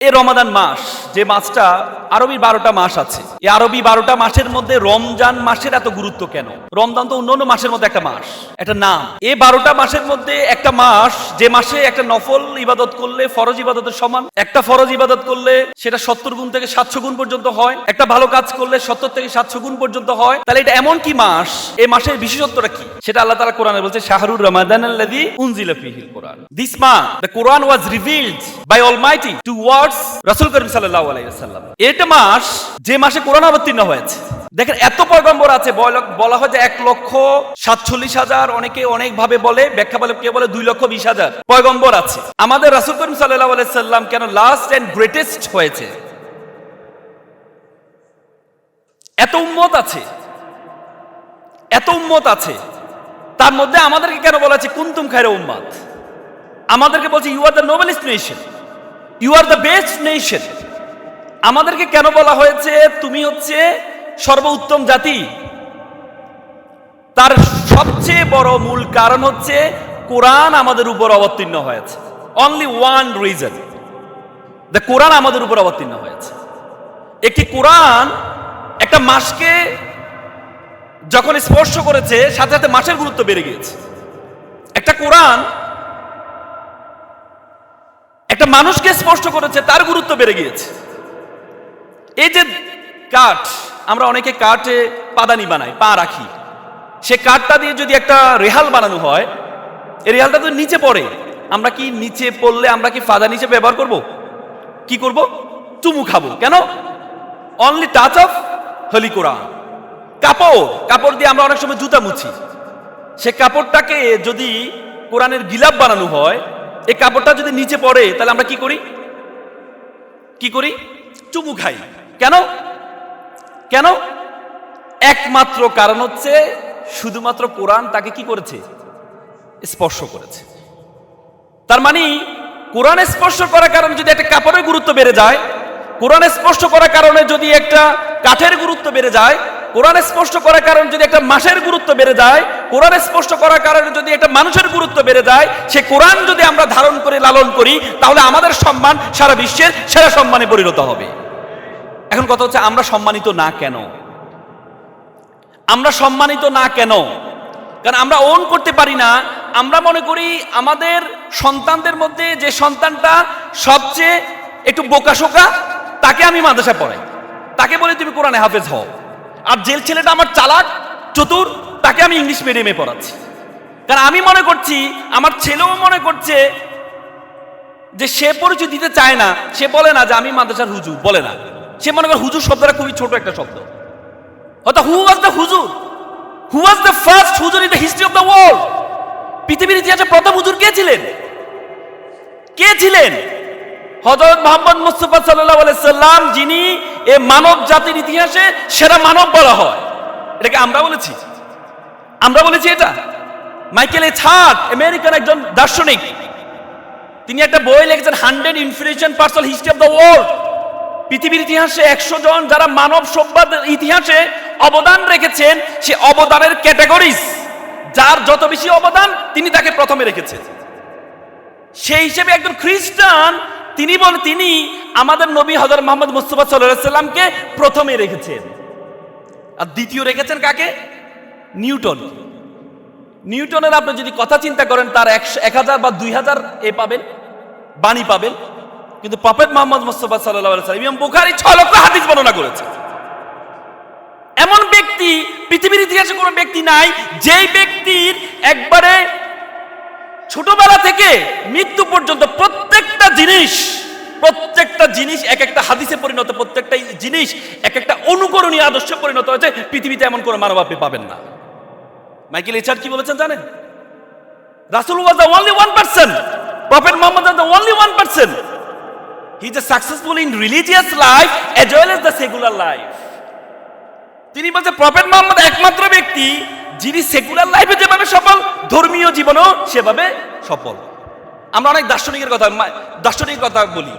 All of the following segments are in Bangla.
এই রমাদান মাস, যে মাসটা আরবি 12টা মাস আছে, এই আরবি 12টা মাসের মধ্যে রমজান মাসের এত গুরুত্ব কেন? রমজান তো অন্যান্য মাসের মধ্যে একটা মাস, একটা নাম। এই 12টা মাসের মধ্যে একটা মাস, যে মাসে একটা নফল ইবাদত করলে ফরজ ইবাদতের সমান, একটা ফরজ ইবাদত করলে সেটা 70 গুণ থেকে 700 গুণ পর্যন্ত হয়, একটা ভালো কাজ করলে 70 থেকে 700 গুণ পর্যন্ত হয়। তাহলে এটা এমন কি মাস, এই মাসের বিশেষত্বটা কি? সেটা আল্লাহ তাআলা কোরআনে বলছে, শাহরুর রমাদানাল্লাযী উনজিলা ফীহিল কোরআন। This month the Quran was revealed by almighty towards রাসূল করিম সাল্লাল্লাহু আলাইহি ওয়াসাল্লাম। এটা মাস, যে মাসে কোরআন অবতীর্ণ হয়েছে। দেখেন, এত পয়গম্বর আছে, বলা হয় যে 1,47,000, অনেকে অনেক ভাবে বলে, ব্যাখ্যা বলে, কে বলে 2,20,000 পয়গম্বর আছে। আমাদের রাসূল করিম সাল্লাল্লাহু আলাইহি ওয়াসাল্লাম কেন লাস্ট এন্ড গ্রেটেস্ট হয়েছে? এত উম্মত আছে, এত উম্মত আছে, তার মধ্যে আমাদেরকে কেন বলা আছে কুনতুম খায়রা উম্মাত? আমাদেরকে বলছে you are the noblest nation, you are the best nation. আমাদেরকে কেন বলা হয়েছে তুমি হচ্ছে সর্বোত্তম জাতি? তার সবচেয়ে বড় মূল কারণ হচ্ছে কোরআন আমাদের উপর অবতীর্ণ হয়েছে। অনলি ওয়ান রিজন, দ্য কোরআন আমাদের উপর অবতীর্ণ হয়েছে। একটি কোরআন একটা মাসকে যখন স্পর্শ করেছে, সাথে সাথে মাসের গুরুত্ব বেড়ে গিয়েছে। একটা কোরআন একটা মানুষকে স্পর্শ করেছে, তার গুরুত্ব বেড়ে গিয়েছে। এই যে কাঠ, আমরা অনেকে কাঠে পাদানি বানাই, পা রাখি, সে কাঠটা দিয়ে যদি একটা রেহাল বানানো হয়, এই রেহালটা তো নিচে পড়ে, আমরা কি নিচে পড়লে আমরা কি ফাদা নিচে ব্যবহার করব? কি করব? চুমু খাবো। কেন? অনলি টাচ অফ হলি কোরআন। কাপড় দিয়ে আমরা অনেক সময় জুতা মুছি, সে কাপড়টাকে যদি কোরআনের গিলাপ বানানো হয়, এই কাপড়টা যদি নিচে পড়ে, তাহলে আমরা কি করি? চুমু খাই। কেন? কেন? একমাত্র কারণ হচ্ছে শুধুমাত্র কোরআন তাকে কি করেছে? স্পর্শ করেছে। তার মানে কোরআন স্পর্শ করার কারণে যদি একটা কাপড়ের গুরুত্ব বেড়ে যায়, কোরআন স্পর্শ করার কারণে যদি একটা কাঠের গুরুত্ব বেড়ে যায়, কোরআন স্পর্শ করার কারণে যদি একটা মাসের গুরুত্ব বেড়ে যায়, কোরআন স্পর্শ করার কারণে যদি একটা মানুষের গুরুত্ব বেড়ে যায়, সে কোরআন যদি আমরা ধারণ করে লালন করি, তাহলে আমাদের সম্মান সারা বিশ্বের সেরা সম্মানে পরিণত হবে। এখন কথা হচ্ছে, আমরা সম্মানিত না কেন? আমরা সম্মানিত না কেন? কারণ আমরা ওন করতে পারি না। আমরা মনে করি আমাদের সন্তানদের মধ্যে যে সন্তানটা সবচেয়ে একটু বোকাশোকা, তাকে আমি মাদ্রাসা পড়াই, তাকে বলি তুমি কোরআনে হাফেজ হও। আর যে ছেলেটা আমার চালাক চতুর, তাকে আমি ইংলিশ মিডিয়ামে পড়াচ্ছি। কারণ আমি মনে করছি, আমার ছেলেও মনে করছে যে সে পরিচয় দিতে চায় না, সে বলে না যে আমি মাদ্রাসার হুজুর, বলে না। সে মনে করে হুজুর শব্দটা খুবই ছোট একটা শব্দ। অর্থাৎ হু ওয়াজ দ্য হুজুর? হু ওয়াজ দ্য ফার্স্ট হুজুর in the history of the world? পৃথিবীর ইতিহাসে প্রথম হুজুর কে ছিলেন? কে ছিলেন? হযরত মুহাম্মদ মুস্তাফা সাল্লাল্লাহু আলাইহি সাল্লাম, যিনি এই মানব জাতির ইতিহাসে সেরা মানব বলা হয়। এটাকে আমরা বলেছি? আমরা বলেছি এটা? মাইকেল এইচ হার্ট, আমেরিকান একজন দার্শনিক, তিনি একটা বই লিখেছেন 100 influential person history of the world. পৃথিবীর ইতিহাসে 100 জন যারা মানব সভ্যতার ইতিহাসে অবদান রেখেছেন, সে অবদানের ক্যাটাগরিজ, যার যত বেশি অবদান তিনি তাকে প্রথমে রেখেছেন। সেই হিসেবে একজন খ্রিস্টান, তিনি আমাদের নবী হযরত মুহাম্মদ মুস্তাফা সাল্লাল্লাহু আলাইহি সাল্লামকে প্রথমে রেখেছেন। আর দ্বিতীয় রেখেছেন কাকে? নিউটনের আপনি যদি কথা চিন্তা করেন, তার 1000 বা 2000 পাবেন, বাণী পাবেন। কিন্তু প্রফেট মুহাম্মদ মুস্তাফা সাল্লাল্লাহু আলাইহি সাল্লাম, ইমাম বুখারী 6 লক্ষ হাদিস বর্ণনা করেছে। এমন ব্যক্তি পৃথিবীর ইতিহাসে কোনো ব্যক্তি নাই, যেই ব্যক্তির একবারে ছোটবেলা থেকে মৃত্যু পর্যন্ত প্রত্যেকটা জিনিস এক একটা হাদিসে পরিণত, প্রত্যেকটা জিনিস এক একটা অনুকরণীয় আদর্শে পরিণত হয়েছে। পৃথিবীতে এমন কোনো মানব আপনি পাবেন না। মাইকেল এইচ হার্ট কি বলেছেন জানেন? রাসূল was the only one person, prophet Muhammad was the only one person, he is successful in religious life as well as the secular life. তিনি বলছেন প্রফেট মুহাম্মদ একমাত্র ব্যক্তি যিনি সেকুলার লাইফে যেভাবে সফল, ধর্মীয় জীবনও সেভাবে সফল। আমরা অনেক দার্শনিকের কথা বলি,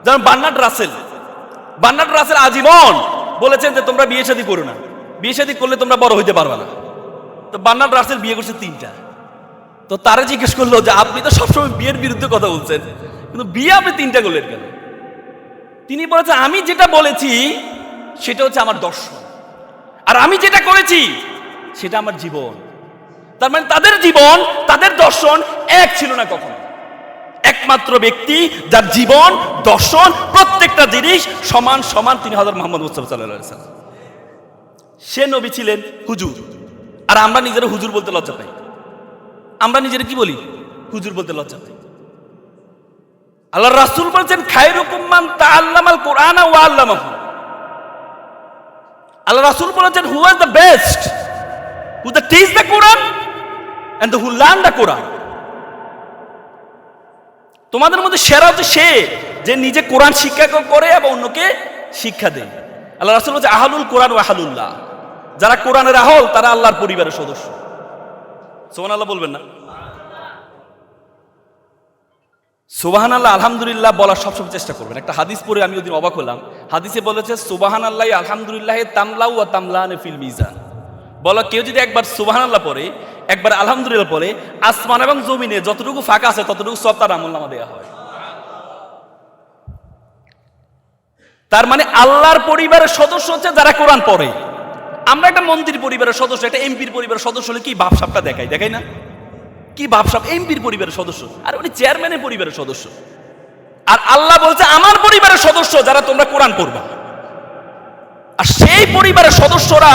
যেমন বার্নার্ড রাসেল আজীবন বলেছেন যে তোমরা বিয়ে শাদী করো না, বিয়ে শাদী করলে তোমরা বড় হইতে পারবে না। তো বার্নার্ড রাসেল বিয়ে করছে 3টা। তো তারা জিজ্ঞেস করলো যে আপনি তো সবসময় বিয়ের বিরুদ্ধে কথা বলছেন, কিন্তু বিয়ে আপনি 3টা করলেন কেন? তিনি বলেছেন আমি যেটা বলেছি সেটা হচ্ছে আমার দর্শন, আর আমি যেটা করেছি সেটা আমার জীবন। তার মানে তাদের জীবন, তাদের দর্শন এক ছিল না কখনো। একমাত্র ব্যক্তি যার জীবন, দর্শন, প্রত্যেকটা জিনিস সমান সমান, তিনি হযরত মুহাম্মদ মুস্তাফা সাল্লাল্লাহু আলাইহি ওয়াসাল্লাম। সে নবী ছিলেন হুজুর, আর আমরা নিজেরা হুজুর বলতে লজ্জা পাই। আমরা নিজেরা কি বলি? হুজুর বলতে লজ্জা পাই। আল্লাহর রাসূল বলেছেন খায়রুকুম মান তাআল্লামাল কুরআনা ওয়া আল্লামাহু। আল্লাহ রাসূল বলেছেন who is the best, who the teach the Quran and who learn the Quran. তোমাদের মধ্যে সেরা হচ্ছে সে যে নিজে কোরআন শিক্ষা করে এবং অন্যকে শিক্ষা দেয়। আল্লাহ রাসূল বলেছে আহলুল কোরআন ওয়া আহলুল্লাহ, যারা কোরআনের আহল তারা আল্লাহর পরিবারের সদস্য। সুবহানাল্লাহ বলবেন না? সুবহানাল্লাহ আলহামদুলিল্লাহ বলার সবসময় চেষ্টা করবেন। একটা হাদিস পড়ে আমি ওদিন অবাক হলাম। হাদিসে বলেছে সুবহানাল্লাহ আলহামদুলিল্লাহ তামলাউ ওয়া তামলান ফিল মিজান। বলো কেউ যদি একবার সুবহানাল্লাহ পড়ে, একবার আলহামদুলিল্লাহ পড়ে, আসমান এবং জমিনে যতটুকু ফাঁকা আছে ততটুকু সব তার আমলনামা দেয়া হয়। তার মানে আল্লাহর পরিবারের সদস্য হচ্ছে যারা কোরআন পড়ে। আমরা একটা মন্ত্রীর পরিবারের সদস্য, একটা এমপির পরিবারের সদস্য হলে কি ভাবসাবটা দেখাই না? কি ভাবসাব? এমপির পরিবারের সদস্য, আর উনি চেয়ারম্যানের পরিবারের সদস্য। আর আল্লাহ বলছে আমার পরিবারের সদস্য যারা তোমরা কোরআন পড়বা। আর সেই পরিবারের সদস্যরা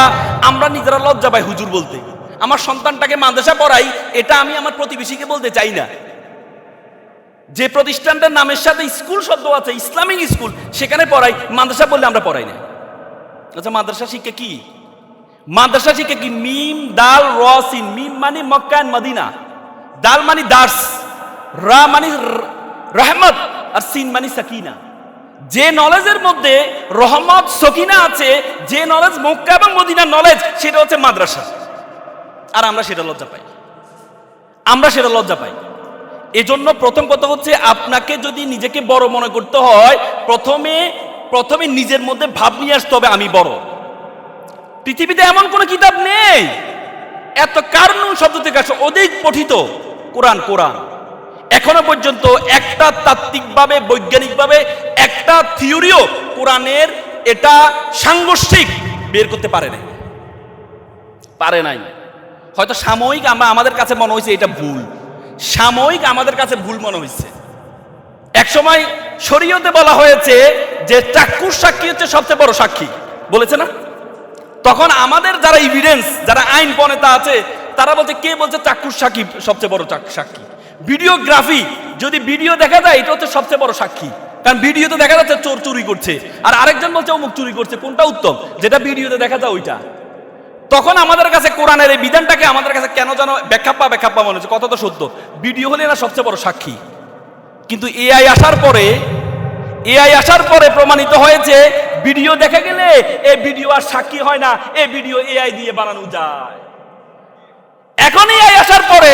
আমরা নিজেরা লজ্জা পাই হুজুর বলতে। আমার সন্তানটাকে মাদ্রাসা পড়াই, এটা আমি আমার প্রতিবেশীকে বলতে চাই না। যে প্রতিষ্ঠানটার নামের সাথে স্কুল শব্দ আছে, ইসলামিক স্কুল, সেখানে পড়াই, মাদ্রাসা বললে আমরা পড়াই না। আচ্ছা মাদ্রাসা শিক্ষা কি? মাদ্রাসা শিক্ষা কি? মিম দাল র সিন। মিম মানে মক্কা এন্ড মদিনা, দাল মানে দার্স, রা মানে রহমত, আর সিন মানে সাকিনা। যে নলেজের মধ্যে রহমত সকিনা আছে, যে নলেজ মক্কা এবং মদিনার নলেজ, সেটা হচ্ছে মাদ্রাসা। আর আমরা সেটা লজ্জা পাই, আমরা সেটা লজ্জা পাই। এজন্য প্রথম কথা হচ্ছে আপনাকে যদি নিজেকে বড় মনে করতে হয়, প্রথমে নিজের মধ্যে ভাব নিয়ে আসতে হবে আমি বড়। পৃথিবীতে এমন কোন কিতাব নেই এত কারনুন শব্দ থেকে আসে অধিক পঠিত কোরআন। কোরআন এখনো পর্যন্ত একটা তাত্ত্বিকভাবে, বৈজ্ঞানিকভাবে একটা থিওরিও কোরআনের এটা সাংঘর্ষিক বের করতে পারে নাই। হয়তো সাময়িক আমাদের কাছে মনে হয়েছে এটা ভুল, সাময়িক আমাদের কাছে ভুল মনে হয়েছে। একসময় শরীয়তে বলা হয়েছে যে চাক্ষুষ সাক্ষী হচ্ছে সবচেয়ে বড় সাক্ষী, বলেছে না? তখন আমাদের যারা এভিডেন্স, যারা আইন প্রণেতা আছে, তারা বলছে কে বলছে চাক্ষুষ সাক্ষী সবচেয়ে বড় সাক্ষী? ভিডিওগ্রাফি, যদি ভিডিও দেখা যায় এটা হচ্ছে সবচেয়ে বড় সাক্ষী, কারণ ভিডিওতে দেখা যাচ্ছে চোর চুরি করছে, আর আরেকজন বলছে অমুক চুরি করছে। কোনটা উত্তম? যেটা ভিডিওতে দেখা যায় ওইটা। তখন আমাদের কাছে কোরআনের এই বিধানটাকে আমাদের কাছে কেন যেন ব্যাখ্যাপ্পা মনে হচ্ছে। কথা তো সত্য, ভিডিও হলে না সবচেয়ে বড় সাক্ষী। কিন্তু এআই আসার পরে প্রমাণিত হয়েছে ভিডিও দেখা গেলে এই ভিডিও আর সাক্ষী হয় না, এই ভিডিও এআই দিয়ে বানানো যায়। এখন এআই আসার পরে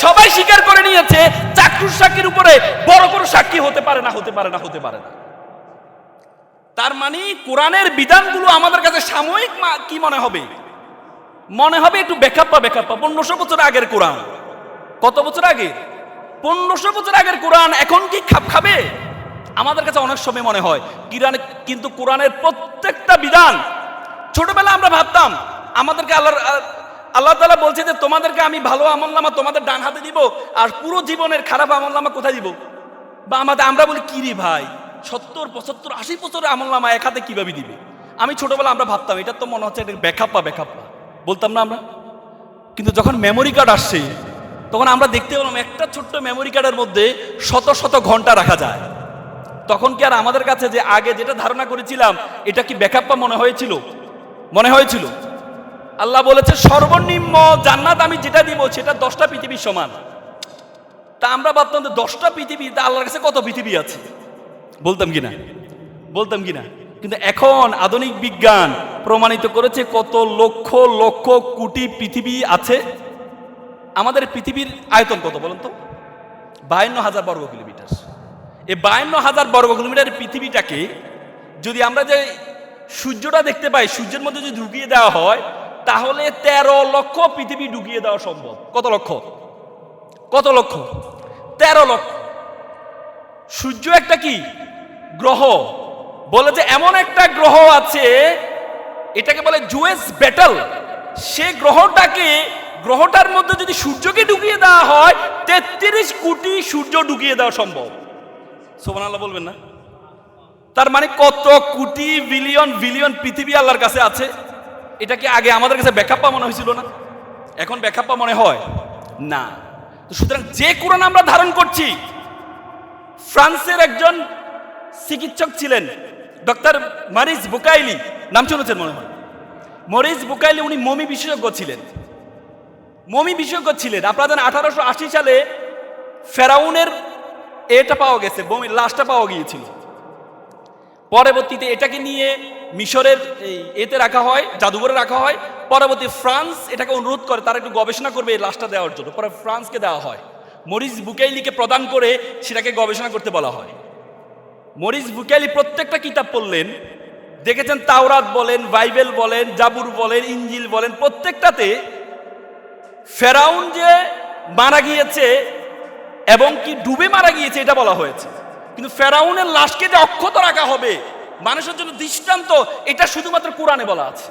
সবাই স্বীকার করে নিয়েছে চাক্ষুষ সাক্ষীর উপরে বড় কোনো সাক্ষী হতে পারে না। তার মানে কোরআনের বিধানগুলো আমাদের কাছে সাময়িক কি মনে হবে একটু বেখাপ্পা। 1500 বছর আগের কোরআন, কত বছর আগে? 1500 বছর আগের কোরআন এখন কি খাপ খাবে? আমাদের কাছে অনেক সময় মনে হয় কিন্তু কোরআনের প্রত্যেকটা বিধান, ছোটবেলা আমরা ভাবতাম আমাদেরকে আল্লাহ তাআলা বলছে যে তোমাদেরকে আমি ভালো আমলনামা তোমাদের ডান হাতে দিব, আর পুরো জীবনের খারাপ আমলনামা কোথায় দিব? বা আমরা বলি কি রে ভাই, 70, 75, 80 বছরের আমলনামা এক হাতে কিভাবে দিবে? আমি ছোটবেলা আমরা ভাবতাম এটা তো মনে হচ্ছে এটা বেখাপ্পা বলতাম না আমরা। কিন্তু যখন মেমোরি কার্ড আসছে তখন আমরা দেখতে পেলাম একটা ছোট্ট মেমোরি কার্ডের মধ্যে শত শত ঘন্টা রাখা যায়। তখন কি আর আমাদের কাছে যে আগে যেটা ধারণা করেছিলাম এটা কি বেখাপ্পা মনে হয়েছিল? আল্লাহ বলেছে সর্বনিম্ন জান্নাত আমি যেটা দিব সেটা 10টা পৃথিবীর সমান। তা আমরা ভাবতাম যে 10টা পৃথিবী, তা আল্লাহর কাছে কত পৃথিবী আছে? বলতাম কিনা? কিন্তু এখন আধুনিক বিজ্ঞান প্রমাণিত করেছে কত লক্ষ লক্ষ কোটি পৃথিবী আছে। আমাদের পৃথিবীর আয়তন কত বলুন তো? 52,000 বর্গ কিলোমিটার। এই 52,000 বর্গ কিলোমিটার পৃথিবীটাকে যদি আমরা যে সূর্যটা দেখতে পাই, সূর্যের মধ্যে যদি ঢুকিয়ে দেওয়া হয় তাহলে 13 লক্ষ পৃথিবী ঢুকিয়ে দেওয়া সম্ভব। কত লক্ষ? 13 লক্ষ। সূর্য একটা কি গ্রহ, বলে যে এমন একটা গ্রহ আছে, এটাকে বলে জুয়েস ব্যাটল। সে গ্রহটার মধ্যে যদি সূর্যকে ঢুকিয়ে দেওয়া হয় 33 কোটি সূর্য ঢুকিয়ে দেওয়া সম্ভব। সুবহানাল্লাহ বলবেন না? তার মানে কত কোটি বিলিয়ন বিলিয়ন পৃথিবী আল্লাহর কাছে আছে। এটা কি আগে আমাদের কাছে ব্যাখ্যা মনে হয়েছিল না? এখন ব্যাখ্যা মনে হয় না। তো সুতরাং যে কোরআন আমরা ধারণ করছি, ফ্রান্সের একজন চিকিৎসক ছিলেন ডক্টর মরিস বুকাইলি, নাম শুনেছেন মনে হয়। মরিস বুকাইলি উনি মমি বিশেষজ্ঞ ছিলেন। আপনারা জানেন 1880 সালে ফেরাউনের এটা পাওয়া গেছে, মমির লাশটা পাওয়া গিয়েছিল। পরবর্তীতে এটাকে নিয়ে মিশরের এতে রাখা হয়, জাদুঘরে রাখা হয়। পরবর্তী ফ্রান্স এটাকে অনুরোধ করে তারা একটু গবেষণা করবে এই লাশটা দেওয়ার জন্য। পরে ফ্রান্সকে দেওয়া হয়, মরিস বুকাইলিকে প্রদান করে সেটাকে গবেষণা করতে বলা হয়। মরিস বুকাইলি প্রত্যেকটা কিতাব পড়লেন, দেখেছেন তাওরাত বলেন, বাইবেল বলেন, জাবুর বলেন, ইঞ্জিল বলেন, প্রত্যেকটাতে ফেরাউন যে মারা গিয়েছে এবং কি ডুবে মারা গিয়েছে এটা বলা হয়েছে। কিন্তু ফেরাউনের লাশকে যে অক্ষত রাখা হবে মানুষের জন্য দৃষ্টান্ত, এটা শুধুমাত্র কোরআনে বলা আছে।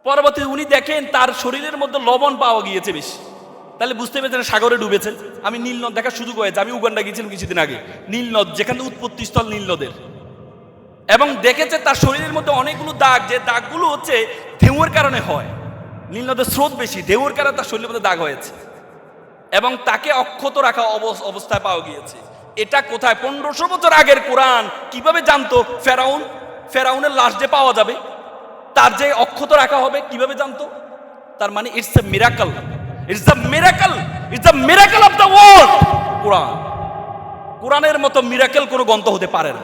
পরবর্তী উনি দেখেন তার শরীরের মধ্যে লবণ পাওয়া গিয়েছে বেশি, তাহলে বুঝতে পেরেছেন সাগরে ডুবেছে। আমি নীল নদ দেখার সুযোগ হয়েছে, আমি উগান্ডা গিয়েছিলাম কিছুদিন আগে, নীল নদ যেখানে উৎপত্তি স্থল নীল নদের, এবং দেখেছে তার শরীরের মধ্যে অনেকগুলো দাগ, যে দাগগুলো হচ্ছে ঢেউয়ের কারণে হয়। নীল নদের স্রোত বেশি, ঢেউয়ের কারণে তার শরীরের মধ্যে দাগ হয়েছে এবং তাকে অক্ষত রাখা অবস্থায় পাওয়া গিয়েছে। এটা কোথায়? 1500 বছর আগের কোরআন কিভাবে জানতো ফেরাউনের লাশ যে পাওয়া যাবে, তার যে অক্ষত রাখা হবে কিভাবে জানতো? তার মানে it's a miracle, it's the miracle of the world. কোরআনের মতো মিরাকল কোনো গ্রন্থ হতে পারে না।